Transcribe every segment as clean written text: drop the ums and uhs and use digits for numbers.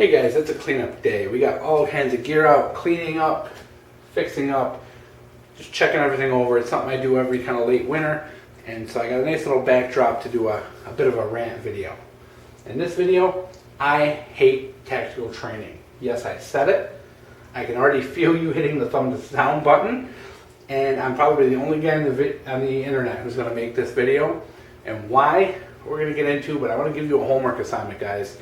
Hey guys, it's a cleanup day. We got all kinds of gear out, cleaning up, fixing up, just checking everything over. It's something I do every kind of late winter, and so I got a nice little backdrop to do a bit of a rant video. In this video, I hate tactical training. Yes, I said it. I can already feel you hitting the thumbs down button, and I'm probably the only guy on the internet who's going to make this video. And why, we're going to get into, but I want to give you a homework assignment, guys.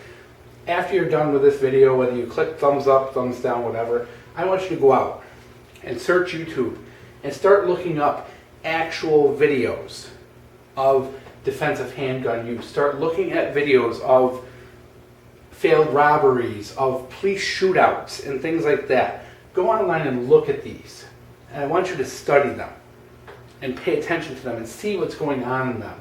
After you're done with this video, whether you click thumbs up, thumbs down, whatever, I want you to go out and search YouTube and start looking up actual videos of defensive handgun use. Start looking at videos of failed robberies, of police shootouts, and things like that. Go online and look at these. And I want you to study them and pay attention to them and see what's going on in them.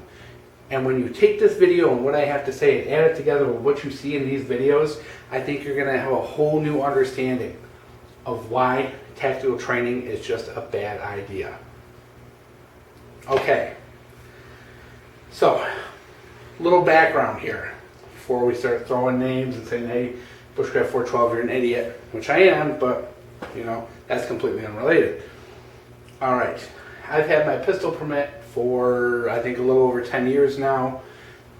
And when you take this video and what I have to say and add it together with what you see in these videos, I think you're going to have a whole new understanding of why tactical training is just a bad idea. Okay, so a little background here before we start throwing names and saying, hey, Bushcraft 412, you're an idiot, which I am, but you know, that's completely unrelated. All right, I've had my pistol permit for I think a little over 10 years now.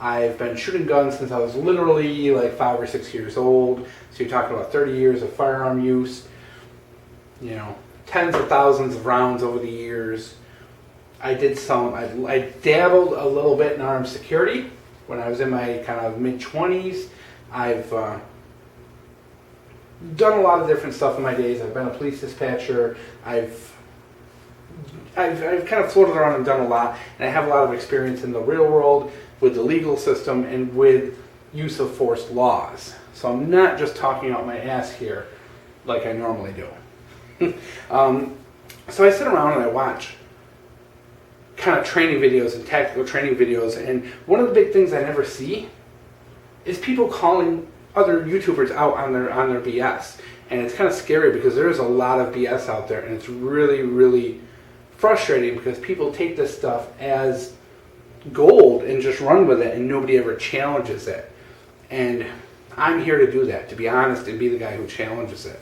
I've been shooting guns since I was literally like 5 or 6 years old. So you're talking about 30 years of firearm use, you know, tens of thousands of rounds over the years. I dabbled a little bit in armed security when I was in my kind of mid-20s. I've done a lot of different stuff in my days. I've been a police dispatcher. I've kind of floated around and done a lot, and I have a lot of experience in the real world with the legal system and with use of force laws. So I'm not just talking out my ass here like I normally do. So I sit around and I watch kind of training videos and tactical training videos, and one of the big things I never see is people calling other YouTubers out on their BS. And it's kind of scary because there's a lot of BS out there, and it's really, really frustrating because people take this stuff as gold and just run with it, and nobody ever challenges it. And I'm here to do that, to be honest, and be the guy who challenges it.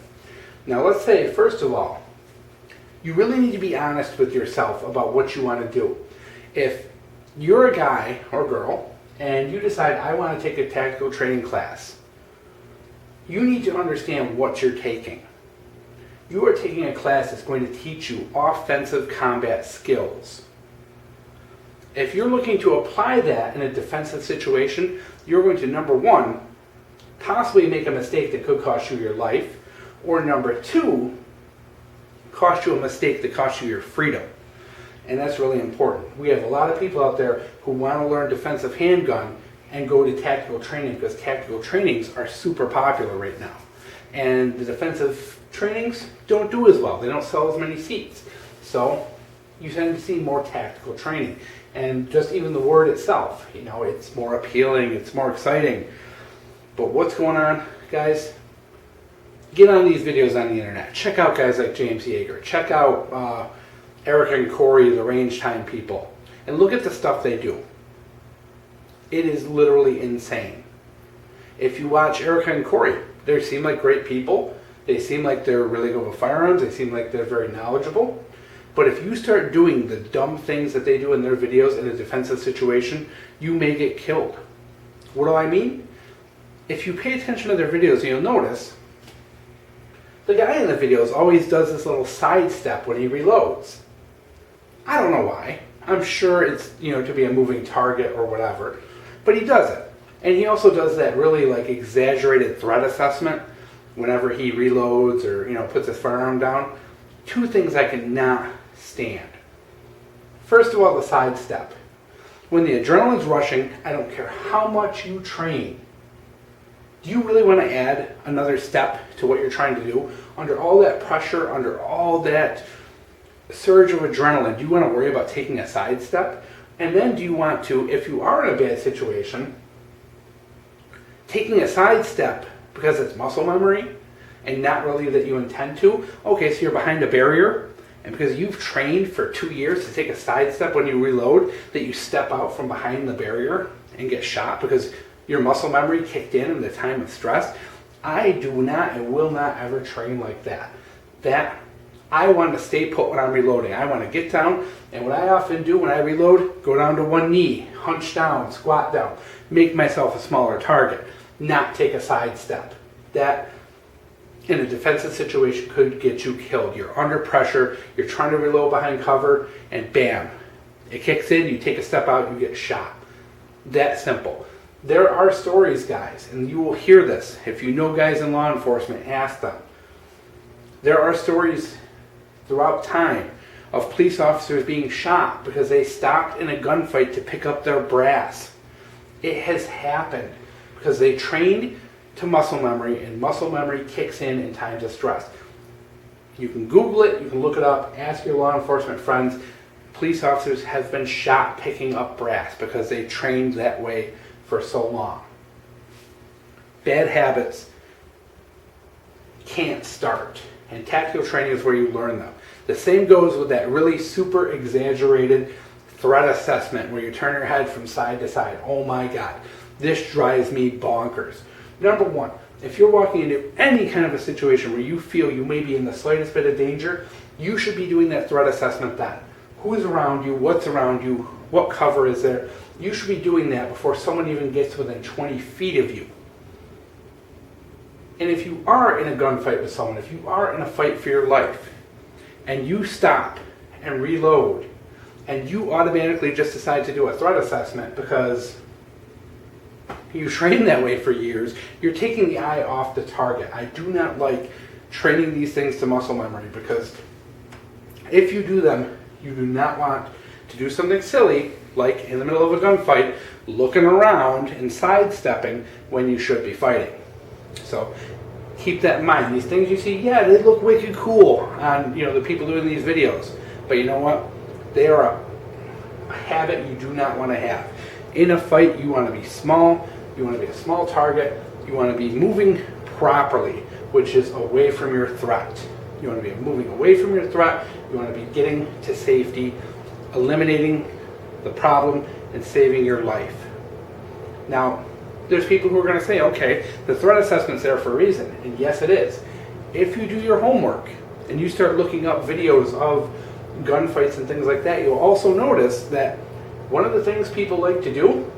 Now let's say, first of all, you really need to be honest with yourself about what you want to do. If you're a guy or girl and you decide, I want to take a tactical training class, you need to understand what you're taking. You are taking a class that's going to teach you offensive combat skills. If you're looking to apply that in a defensive situation, you're going to, number one, possibly make a mistake that could cost you your life, or number two, cost you a mistake that costs you your freedom. And that's really important. We have a lot of people out there who want to learn defensive handgun and go to tactical training because tactical trainings are super popular right now. And the defensive trainings don't do as well. They don't sell as many seats. So you tend to see more tactical training. And just even the word itself, you know, it's more appealing, it's more exciting. But what's going on, guys? Get on these videos on the internet. Check out guys like James Yeager. Check out Eric and Corey, the range time people. And look at the stuff they do. It is literally insane. If you watch Eric and Corey, they seem like great people. They seem like they're really good with firearms. They seem like they're very knowledgeable. But if you start doing the dumb things that they do in their videos in a defensive situation, you may get killed. What do I mean? If you pay attention to their videos, you'll notice the guy in the videos always does this little sidestep when he reloads. I don't know why. I'm sure it's, you know, to be a moving target or whatever. But he does it. And he also does that really like exaggerated threat assessment whenever he reloads or, you know, puts his firearm down. Two things I cannot stand. First of all, the sidestep. When the adrenaline's rushing, I don't care how much you train. Do you really want to add another step to what you're trying to do? Under all that pressure, under all that surge of adrenaline, do you want to worry about taking a sidestep? And then do you want to, if you are in a bad situation, taking a sidestep because it's muscle memory and not really that you intend to? Okay, so you're behind a barrier, and because you've trained for 2 years to take a sidestep when you reload, that you step out from behind the barrier and get shot because your muscle memory kicked in the time of stress. I do not and will not ever train like that. I want to stay put when I'm reloading. I want to get down, and what I often do when I reload, go down to one knee, hunch down, squat down, make myself a smaller target, not take a side step. That, in a defensive situation, could get you killed. You're under pressure, you're trying to reload behind cover, and bam, it kicks in, you take a step out, you get shot. That simple. There are stories, guys, and you will hear this. If you know guys in law enforcement, ask them. There are stories throughout time of police officers being shot because they stopped in a gunfight to pick up their brass. It has happened because they trained to muscle memory, and muscle memory kicks in times of stress. You can Google it, you can look it up, ask your law enforcement friends. Police officers have been shot picking up brass because they trained that way for so long. Bad habits can't start, and tactical training is where you learn them. The same goes with that really super exaggerated threat assessment where you turn your head from side to side. Oh my God, this drives me bonkers. Number one, if you're walking into any kind of a situation where you feel you may be in the slightest bit of danger, you should be doing that threat assessment then. Who's around you? What's around you? What cover is there? You should be doing that before someone even gets within 20 feet of you. And if you are in a gunfight with someone, if you are in a fight for your life, and you stop and reload, and you automatically just decide to do a threat assessment because you trained that way for years, you're taking the eye off the target. I do not like training these things to muscle memory because if you do them, you do not want to do something silly like in the middle of a gunfight, looking around and sidestepping when you should be fighting. So keep that in mind. These things you see, yeah, they look wicked cool on the people doing these videos, but you know what? They are a habit you do not want to have. In a fight, you want to be small. You want to be a small target. You want to be moving properly, which is away from your threat. You want to be moving away from your threat. You want to be getting to safety, eliminating the problem, and saving your life. Now, there's people who are going to say, okay, the threat assessment's there for a reason, and yes, it is. If you do your homework and you start looking up videos of gunfights and things like that, you'll also notice that one of the things people like to do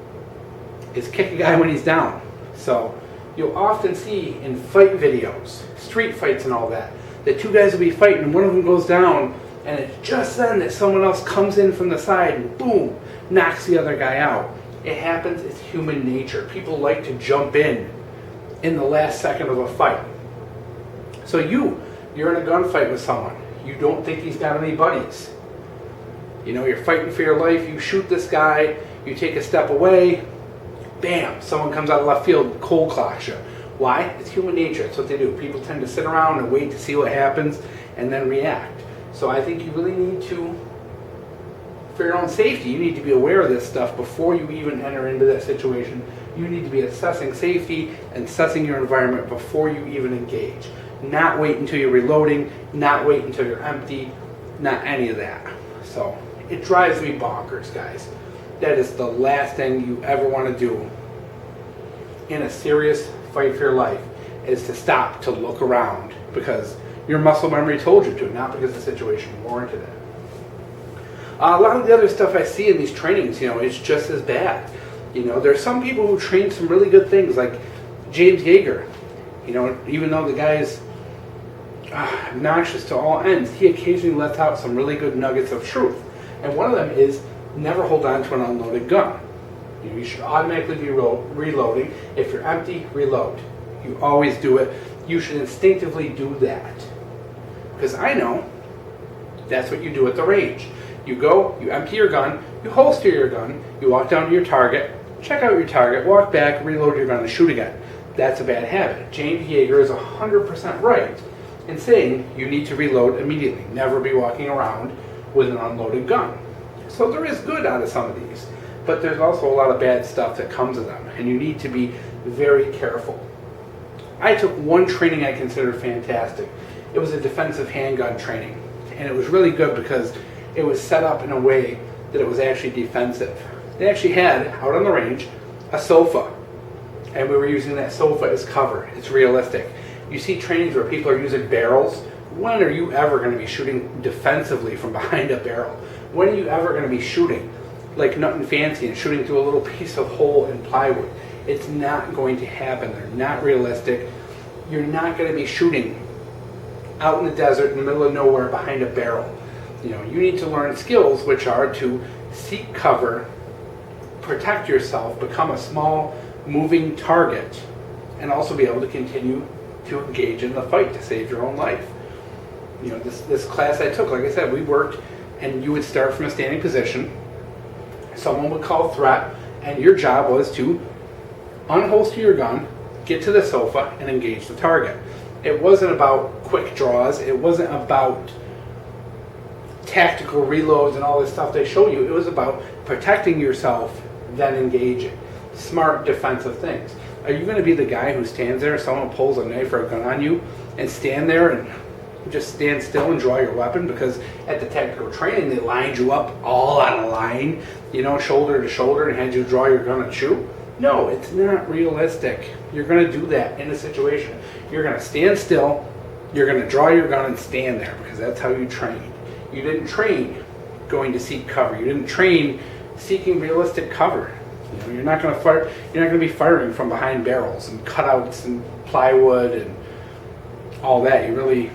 is kick a guy when he's down. So you'll often see in fight videos, street fights and all that, that two guys will be fighting and one of them goes down, and it's just then that someone else comes in from the side and boom, knocks the other guy out. It happens, it's human nature. People like to jump in the last second of a fight. So you're in a gunfight with someone. You don't think he's got any buddies. You're fighting for your life, you shoot this guy, you take a step away, bam, someone comes out of left field, cold clocks you. Why? It's human nature, it's what they do. People tend to sit around and wait to see what happens and then react. So I think you really need to, for your own safety, you need to be aware of this stuff before you even enter into that situation. You need to be assessing safety and assessing your environment before you even engage. Not wait until you're reloading, not wait until you're empty, not any of that. So it drives me bonkers, guys. That is the last thing you ever want to do in a serious fight for your life, is to stop to look around because your muscle memory told you to, not because the situation warranted it. A lot of the other stuff I see in these trainings, is just as bad. There's some people who train some really good things, like James Yeager. Even though the guy is obnoxious to all ends, he occasionally lets out some really good nuggets of truth. And one of them is never hold on to an unloaded gun. You should automatically be reloading. If you're empty, reload. You always do it. You should instinctively do that. Because I know that's what you do at the range. You go, you empty your gun, you holster your gun, you walk down to your target, check out your target, walk back, reload your gun, and shoot again. That's a bad habit. James Yeager is 100% right in saying you need to reload immediately. Never be walking around with an unloaded gun. So there is good out of some of these, but there's also a lot of bad stuff that comes with them, and you need to be very careful. I took one training I considered fantastic. It was a defensive handgun training, and it was really good because it was set up in a way that it was actually defensive. They actually had, out on the range, a sofa, and we were using that sofa as cover. It's realistic. You see trainings where people are using barrels. When are you ever going to be shooting defensively from behind a barrel? When are you ever going to be shooting like nothing fancy and shooting through a little piece of hole in plywood? It's not going to happen. They're not realistic. You're not going to be shooting out in the desert in the middle of nowhere behind a barrel. You know, you need to learn skills, which are to seek cover, protect yourself, become a small moving target, and also be able to continue to engage in the fight to save your own life. You know, this class I took, like I said, we worked, and you would start from a standing position. Someone would call threat, and your job was to unholster your gun, get to the sofa, and engage the target. It wasn't about quick draws. It wasn't about tactical reloads and all this stuff they show you. It was about protecting yourself, then engaging. Smart defensive things. Are you going to be the guy who stands there, someone pulls a knife or a gun on you, and stand there and just stand still and draw your weapon? Because at the tactical training, they lined you up all on a line, you know, shoulder to shoulder, and had you draw your gun and shoot. No, it's not realistic. You're going to do that in a situation. You're going to stand still, you're going to draw your gun and stand there, because that's how you train. You didn't train going to seek cover. You didn't train seeking realistic cover. You know, you're not going to fire. You're not going to be firing from behind barrels and cutouts and plywood and all that. You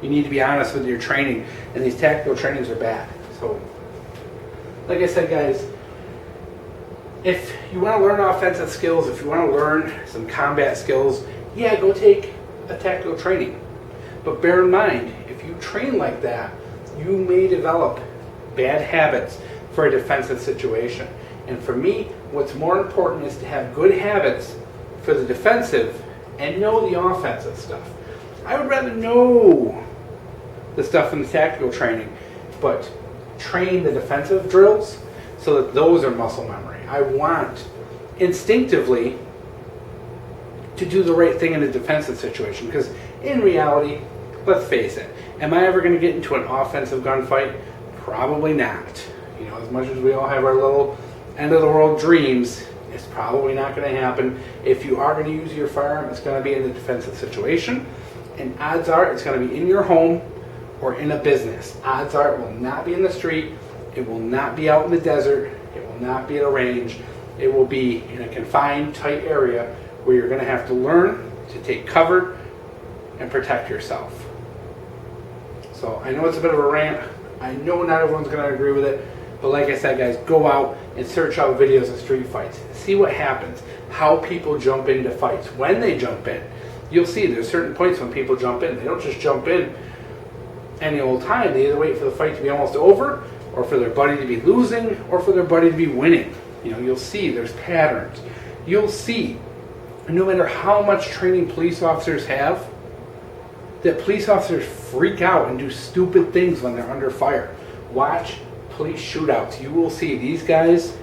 need to be honest with your training, and these tactical trainings are bad. So, like I said, guys, if you want to learn offensive skills, if you want to learn some combat skills, yeah, go take a tactical training. But bear in mind, if you train like that, you may develop bad habits for a defensive situation. And for me, what's more important is to have good habits for the defensive and know the offensive stuff. I would rather know the stuff in the tactical training, but train the defensive drills so that those are muscle memory. I want instinctively to do the right thing in a defensive situation, because in reality, let's face it, am I ever going to get into an offensive gunfight? Probably not. You know, as much as we all have our little end of the world dreams, it's probably not going to happen. If you are going to use your firearm, it's going to be in a defensive situation, and odds are it's going to be in your home or in a business. Odds are it will not be in the street, it will not be out in the desert, it will not be at a range. It will be in a confined, tight area where you're going to have to learn to take cover and protect yourself. So I know it's a bit of a rant. I know not everyone's going to agree with it. But like I said, guys, go out and search out videos of street fights. See what happens. How people jump into fights. When they jump in. You'll see there's certain points when people jump in. They don't just jump in any old time. They either wait for the fight to be almost over, or for their buddy to be losing, or for their buddy to be winning. You know, you'll see there's patterns. You'll see, no matter how much training police officers have, that police officers freak out and do stupid things when they're under fire. Watch police shootouts. You will see these guys,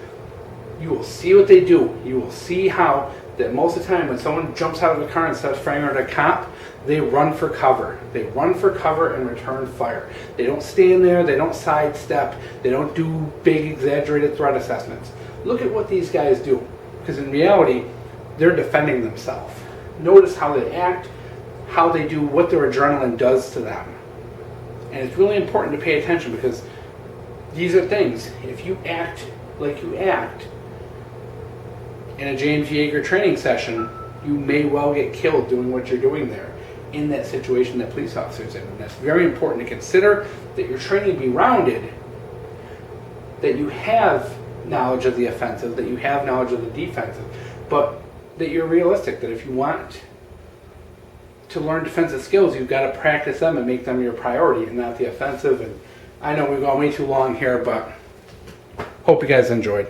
you will see what they do. You will see how that most of the time when someone jumps out of the car and starts firing at a cop, they run for cover. They run for cover and return fire. They don't stand there, they don't sidestep, they don't do big exaggerated threat assessments. Look at what these guys do, because in reality, they're defending themselves. Notice how they act, how they do, what their adrenaline does to them. And it's really important to pay attention, because these are things, if you act like you act in a James Yeager training session, you may well get killed doing what you're doing there in that situation that police officers in. And that's very important to consider, that your training be rounded, that you have knowledge of the offensive, that you have knowledge of the defensive, but that you're realistic, that if you want to learn defensive skills, you've got to practice them and make them your priority and not the offensive. And I know we've gone way too long here, but hope you guys enjoyed.